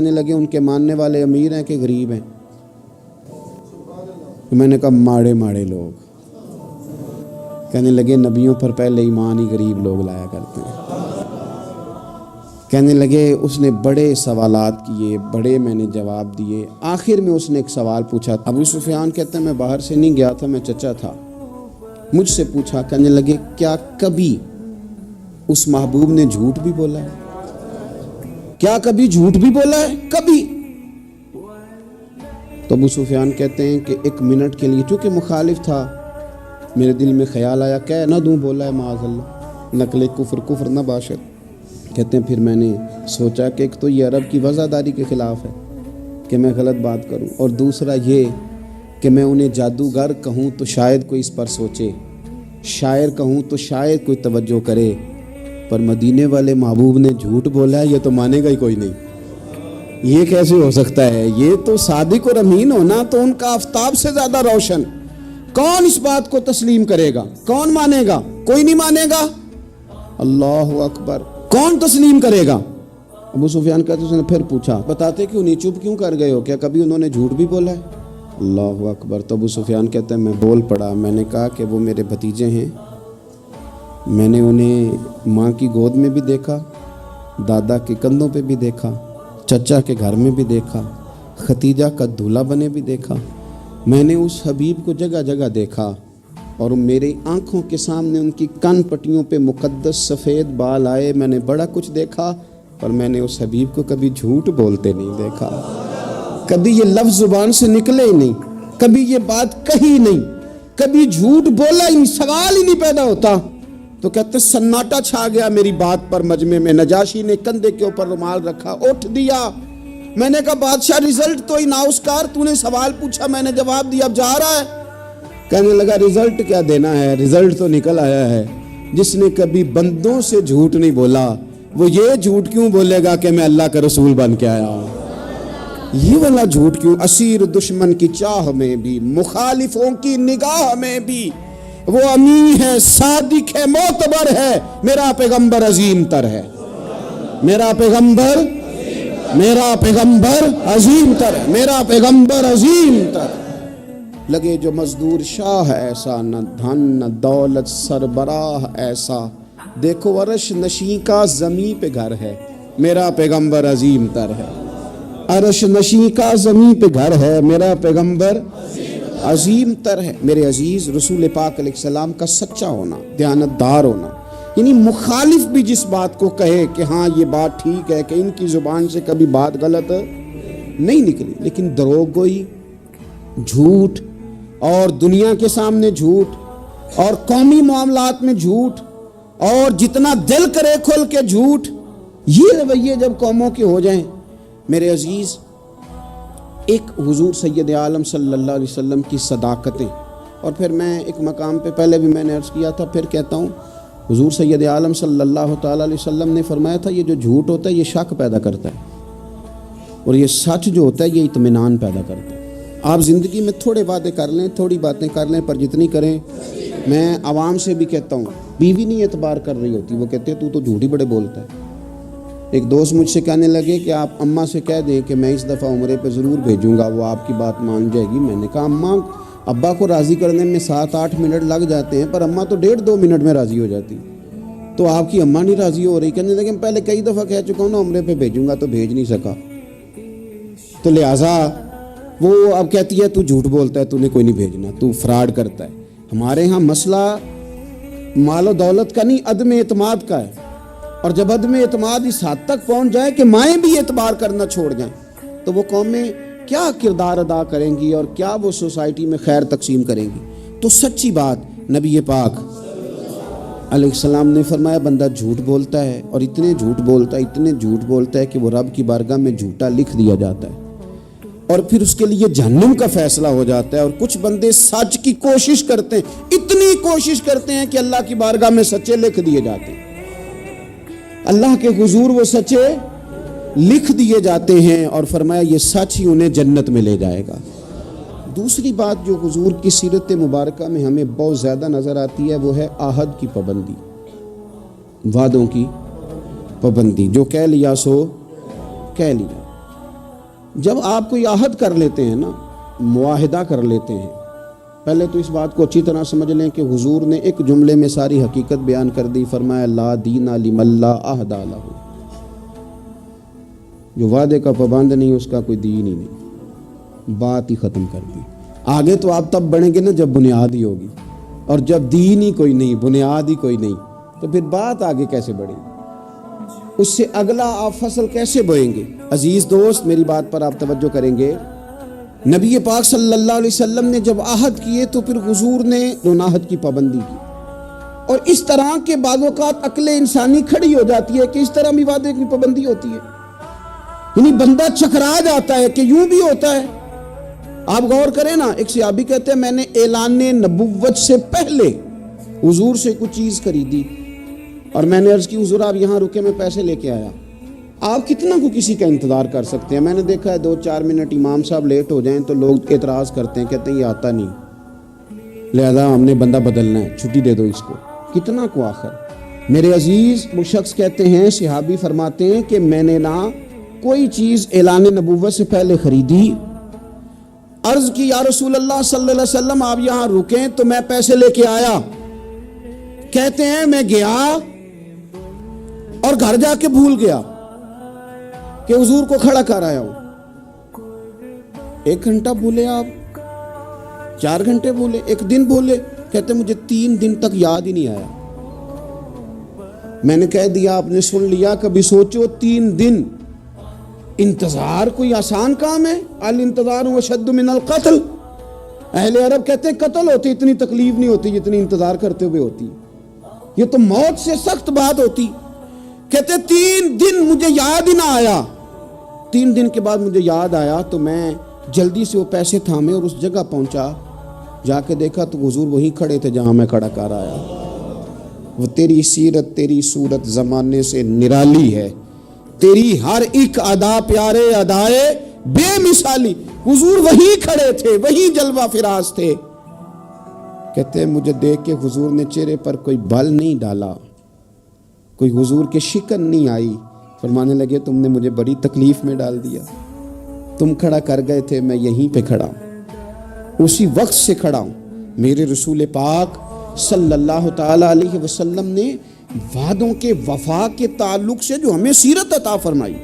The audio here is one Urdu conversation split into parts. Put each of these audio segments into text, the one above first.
کہنے لگے ان کے ماننے والے امیر ہیں کہ غریب ہیں؟ میں نے کہا ماڑے ماڑے لوگ۔ کہنے لگے نبیوں پر پہلے ایمان ہی غریب لوگ لایا کرتے ہیں۔ کہنے لگے اس نے بڑے سوالات کیے، بڑے میں نے جواب دیے، آخر میں اس نے ایک سوال پوچھا۔ ابو سفیان کہتے ہیں میں باہر سے نہیں گیا تھا، میں چچا تھا، مجھ سے پوچھا، کہنے لگے کیا کبھی اس محبوب نے جھوٹ بھی بولا ہے؟ کیا کبھی جھوٹ بھی بولا ہے؟ کبھی؟ تو ابو سفیان کہتے ہیں کہ ایک منٹ کے لیے، چونکہ مخالف تھا، میرے دل میں خیال آیا کہہ نہ دوں، بولا ہے معاذ اللہ، نقل کفر نہ باشد۔ کہتے ہیں پھر میں نے سوچا کہ ایک تو یہ عرب کی وفاداری کے خلاف ہے کہ میں غلط بات کروں، اور دوسرا یہ کہ میں انہیں جادوگر کہوں تو شاید کوئی اس پر سوچے، شاعر کہوں تو شاید کوئی توجہ کرے، پر مدینے والے محبوب نے جھوٹ بولا ہے، یہ تو مانے گا ہی کوئی نہیں۔ یہ کیسے ہو سکتا ہے؟ یہ تو صادق اور امین ہونا تو ان کا آفتاب سے زیادہ روشن۔ کون اس بات کو تسلیم کرے گا؟ کون مانے گا؟ کوئی نہیں مانے گا۔ اللہ اکبر، کون تسلیم کرے گا؟ ابو سفیان کہتے اس نے پھر پوچھا بتاتے کیوں نہیں، چپ کیوں کر گئے ہو؟ کیا کبھی انہوں نے جھوٹ بھی بولا ہے؟ اللہ اکبر۔ تو ابو سفیان کہتے ہیں میں بول پڑا، میں نے کہا کہ وہ میرے بھتیجے ہیں، میں نے انہیں ماں کی گود میں بھی دیکھا، دادا کے کندھوں پہ بھی دیکھا، چچا کے گھر میں بھی دیکھا، ختیجہ کا دولہا بنے بھی دیکھا، میں نے اس حبیب کو جگہ جگہ دیکھا، اور میری آنکھوں کے سامنے ان کی کن پٹیوں پہ مقدس سفید بال آئے، میں نے بڑا کچھ دیکھا، پر میں نے اس حبیب کو کبھی جھوٹ بولتے نہیں دیکھا، کبھی یہ لفظ زبان سے نکلے ہی نہیں، کبھی یہ بات کہی نہیں، کبھی جھوٹ بولا ہی نہیں، سوال ہی نہیں پیدا ہوتا۔ تو کہتے سناٹا چھا گیا میری بات پر مجمع میں، نجاشی نے کندھے کے اوپر رومال رکھا، اٹھ دیا۔ میں نے کہا بادشاہ رزلٹ تو اناؤنس کر، تو نے سوال پوچھا میں نے جواب دیا، اب جا رہا ہے؟ کہنے لگا رزلٹ کیا دینا ہے، رزلٹ تو نکل آیا ہے۔ جس نے کبھی بندوں سے جھوٹ نہیں بولا وہ یہ جھوٹ کیوں بولے گا کہ میں اللہ کا رسول بن کے آیا ہوں؟ یہ والا جھوٹ کیوں؟ اسیر دشمن کی چاہ میں بھی، مخالفوں کی نگاہ میں بھی وہ امین ہے، صادق ہے، معتبر ہے، میرا پیغمبر عظیم تر ہے، میرا پیغمبر عظیم تر ہے، میرا پیغمبر عظیم تر۔ لگے جو مزدور شاہ ایسا، نہ دھن نہ دولت سربراہ ایسا، دیکھو عرش نشیں کا زمیں پہ گھر ہے، میرا پیغمبر عظیم تر ہے، عرش نشیں کا زمیں پہ گھر ہے، میرا پیغمبر عظیم تر ہے۔ میرے عزیز، رسول پاک علیہ السلام کا سچا ہونا، دیانتدار ہونا، یعنی مخالف بھی جس بات کو کہے کہ ہاں یہ بات ٹھیک ہے، کہ ان کی زبان سے کبھی بات غلط نہیں نکلی، لیکن دروغ گوئی، جھوٹ، اور دنیا کے سامنے جھوٹ، اور قومی معاملات میں جھوٹ، اور جتنا دل کرے کھل کے جھوٹ، یہ رویے جب قوموں کے ہو جائیں، میرے عزیز، ایک حضور سید عالم صلی اللہ علیہ وسلم کی صداقتیں، اور پھر میں ایک مقام پہ پہلے بھی میں نے عرض کیا تھا، پھر کہتا ہوں، حضور سید عالم صلی اللہ تعالیٰ علیہ وسلم نے فرمایا تھا یہ جو جھوٹ ہوتا ہے یہ شک پیدا کرتا ہے، اور یہ سچ جو ہوتا ہے یہ اطمینان پیدا کرتا ہے۔ آپ زندگی میں تھوڑے وعدے کر لیں، تھوڑی باتیں کر لیں، پر جتنی کریں، میں عوام سے بھی کہتا ہوں، بیوی نہیں اعتبار کر رہی ہوتی، وہ کہتے ہیں تو جھوٹ ہی بڑے بولتا ہے۔ ایک دوست مجھ سے کہنے لگے کہ آپ اماں سے کہہ دیں کہ میں اس دفعہ عمرے پہ ضرور بھیجوں گا، وہ آپ کی بات مان جائے گی۔ میں نے کہا اماں ابا کو راضی کرنے میں 7-8 منٹ لگ جاتے ہیں، پر اماں تو 1.5-2 منٹ میں راضی ہو جاتی، تو آپ کی اماں نہیں راضی ہو رہی۔ کہنے لگے پہلے کئی دفعہ کہہ چکا ہوں نا عمرے پہ بھیجوں گا، تو بھیج نہیں سکا، تو لہٰذا وہ اب کہتی ہے تو جھوٹ بولتا ہے، تو نے کوئی نہیں بھیجنا، تو فراڈ کرتا ہے۔ ہمارے ہاں مسئلہ مال و دولت کا نہیں، عدم اعتماد کا ہے، اور جب عدم اعتماد اس حد تک پہنچ جائے کہ مائیں بھی اعتبار کرنا چھوڑ جائیں، تو وہ قومیں کیا کردار ادا کریں گی اور کیا وہ سوسائٹی میں خیر تقسیم کریں گی؟ تو سچی بات، نبی پاک علیہ السلام نے فرمایا بندہ جھوٹ بولتا ہے، اور اتنے جھوٹ بولتا ہے کہ وہ رب کی بارگاہ میں جھوٹا لکھ دیا جاتا ہے، اور پھر اس کے لیے جہنم کا فیصلہ ہو جاتا ہے۔ اور کچھ بندے سچ کی کوشش کرتے ہیں، اتنی کوشش کرتے ہیں کہ اللہ کی بارگاہ میں سچے لکھ دیے جاتے ہیں، اللہ کے حضور وہ سچے لکھ دیے جاتے ہیں، اور فرمایا یہ سچ ہی انہیں جنت میں لے جائے گا۔ دوسری بات جو حضور کی سیرت مبارکہ میں ہمیں بہت زیادہ نظر آتی ہے وہ ہے عہد کی پابندی، وعدوں کی پابندی، جو کہہ لیا سو کہہ لیا۔ جب آپ کوئی عہد کر لیتے ہیں نا، معاہدہ کر لیتے ہیں، پہلے تو اس بات کو اچھی طرح سمجھ لیں کہ حضور نے ایک جملے میں ساری حقیقت بیان کر دی، فرمایا لا دین لمن لا عہد لہ، جو وعدے کا پابند نہیں اس کا کوئی دین ہی نہیں، بات ہی ختم کر دی۔ آگے تو آپ تب بڑھیں گے نا جب بنیاد ہی ہوگی، اور جب دین ہی کوئی نہیں، بنیاد ہی کوئی نہیں، تو پھر بات آگے کیسے بڑھے گی؟ اس سے اگلا آپ فصل کیسے بوئیں گے؟ عزیز دوست میری بات پر آپ توجہ کریں گے، نبی پاک صلی اللہ علیہ وسلم نے جب عہد کیے تو پھر حضور نے ان عہد کی پابندی کی، اور اس طرح کے بعض اوقات عقل انسانی کھڑی ہو جاتی ہے کہ اس طرح بھی وعدے کی پابندی ہوتی ہے، یعنی بندہ چکرا جاتا ہے کہ یوں بھی ہوتا ہے۔ آپ غور کریں نا، ایک صحابی کہتے ہیں میں نے اعلان نبوت سے پہلے حضور سے کچھ چیز خریدی اور میں نے عرض کی حضور آپ یہاں رکے، میں پیسے لے کے آیا۔ آپ کتنا کو کسی کا انتظار کر سکتے ہیں؟ میں نے دیکھا ہے 2-4 منٹ امام صاحب لیٹ ہو جائیں تو لوگ اعتراض کرتے ہیں، کہتے ہیں یہ آتا نہیں، لہذا ہم نے بندہ بدلنا ہے، چھٹی دے دو اس کو۔ کتنا کو آخر؟ میرے عزیز وہ شخص کہتے ہیں، صحابی فرماتے ہیں کہ میں نے نہ کوئی چیز اعلان نبوت سے پہلے خریدی، عرض کی یا رسول اللہ صلی اللہ علیہ وسلم آپ یہاں رکیں تو میں پیسے لے کے آیا۔ کہتے ہیں میں گیا اور گھر جا کے بھول گیا کہ حضور کو کھڑا کر آیا ہوں۔ 1 گھنٹہ بھولے آپ، 4 گھنٹے بھولے، 1 دن بھولے، کہتے مجھے 3 دن تک یاد ہی نہیں آیا۔ میں نے کہہ دیا آپ نے سن لیا، کبھی سوچو 3 دن انتظار کوئی آسان کام ہے؟ الانتظار اشد من القتل، اہل عرب کہتے ہیں قتل ہوتی اتنی تکلیف نہیں ہوتی جتنی انتظار کرتے ہوئے ہوتی، یہ تو موت سے سخت بات ہوتی۔ کہتے 3 دن مجھے یاد ہی نہ آیا، 3 دن کے بعد مجھے یاد آیا تو میں جلدی سے وہ پیسے تھامے اور اس جگہ پہنچا، جا کے دیکھا تو حضور وہیں کھڑے تھے جہاں میں کھڑا کر آیا۔ وہ تیری سیرت تیری صورت زمانے سے نرالی ہے، تیری ہر ایک ادا پیارے ادائے بے مثالی، حضور وہیں کھڑے تھے، وہیں جلوہ فراز تھے۔ کہتے ہیں مجھے دیکھ کے حضور نے چہرے پر کوئی بل نہیں ڈالا، کوئی حضور کے شکن نہیں آئی، فرمانے لگے تم نے مجھے بڑی تکلیف میں ڈال دیا، تم کھڑا کر گئے تھے، میں یہیں پہ کھڑا ہوں، اسی وقت سے کھڑا ہوں۔ میرے رسول پاک صلی اللہ تعالی علیہ وسلم نے وعدوں کے وفا کے تعلق سے جو ہمیں سیرت عطا فرمائی،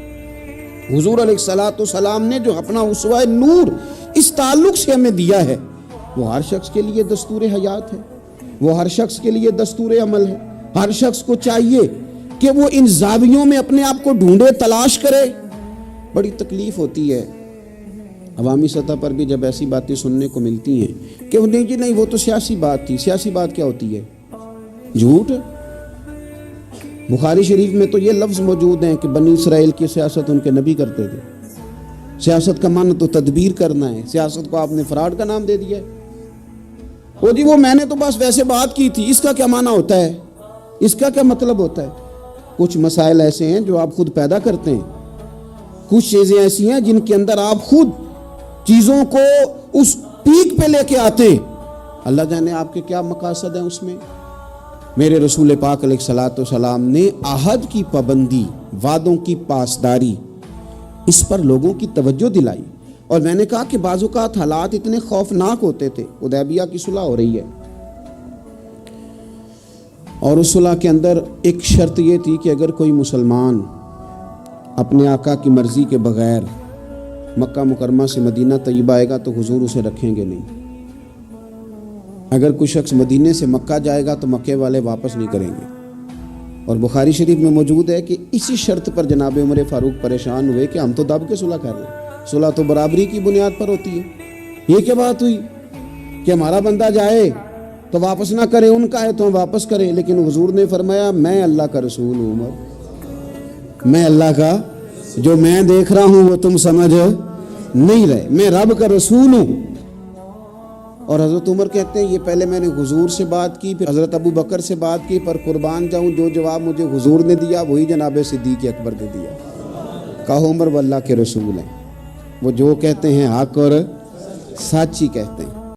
حضور علیہ الصلوۃ والسلام نے جو اپنا اسوہ نور اس تعلق سے ہمیں دیا ہے، وہ ہر شخص کے لیے دستور حیات ہے، وہ ہر شخص کے لیے دستور عمل ہے۔ ہر شخص کو چاہیے کہ وہ ان زاویوں میں اپنے آپ کو ڈھونڈے، تلاش کرے۔ بڑی تکلیف ہوتی ہے عوامی سطح پر بھی جب ایسی باتیں سننے کو ملتی ہیں کہ نہیں جی نہیں وہ تو سیاسی بات تھی۔ سیاسی بات کیا ہوتی ہے؟ جھوٹ۔ بخاری شریف میں تو یہ لفظ موجود ہیں کہ بنی اسرائیل کی سیاست ان کے نبی کرتے تھے۔ سیاست کا معنی تو تدبیر کرنا ہے، سیاست کو آپ نے فراڈ کا نام دے دیا ہے۔ وہ جی وہ میں نے تو بس ویسے بات کی تھی، اس کا کیا معنی ہوتا ہے؟ اس کا کیا مطلب ہوتا ہے؟ کچھ مسائل ایسے ہیں جو آپ خود پیدا کرتے ہیں، کچھ چیزیں ایسی ہیں جن کے اندر آپ خود چیزوں کو اس پیک پہ لے کے آتے ہیں، اللہ جانے آپ کے کیا مقاصد ہیں اس میں۔ میرے رسول پاک علیہ الصلوۃ والسلام نے عہد کی پابندی، وعدوں کی پاسداری، اس پر لوگوں کی توجہ دلائی، اور میں نے کہا کہ بعض اوقات حالات اتنے خوفناک ہوتے تھے۔ حدیبیہ کی صلح ہو رہی ہے اور اس صلح کے اندر ایک شرط یہ تھی کہ اگر کوئی مسلمان اپنے آقا کی مرضی کے بغیر مکہ مکرمہ سے مدینہ طیبہ آئے گا تو حضور اسے رکھیں گے نہیں، اگر کوئی شخص مدینے سے مکہ جائے گا تو مکے والے واپس نہیں کریں گے۔ اور بخاری شریف میں موجود ہے کہ اسی شرط پر جناب عمر فاروق پریشان ہوئے کہ ہم تو دب کے صلح کر رہے ہیں، صلح تو برابری کی بنیاد پر ہوتی ہے، یہ کیا بات ہوئی کہ ہمارا بندہ جائے تو واپس نہ کرے، ان کا ہے تو ہم واپس کریں۔ لیکن حضور نے فرمایا میں اللہ کا رسول ہوں عمر، میں اللہ کا، جو میں دیکھ رہا ہوں وہ تم سمجھ نہیں رہے، میں رب کا رسول ہوں۔ اور حضرت عمر کہتے ہیں یہ پہلے میں نے حضور سے بات کی، پھر حضرت ابو بکر سے بات کی، پر قربان جاؤں جو جواب مجھے حضور نے دیا وہی جناب صدیق اکبر نے دیا۔ کہو عمر وہ اللہ کے رسول ہیں، وہ جو کہتے ہیں حق اور سچ ہی کہتے ہیں۔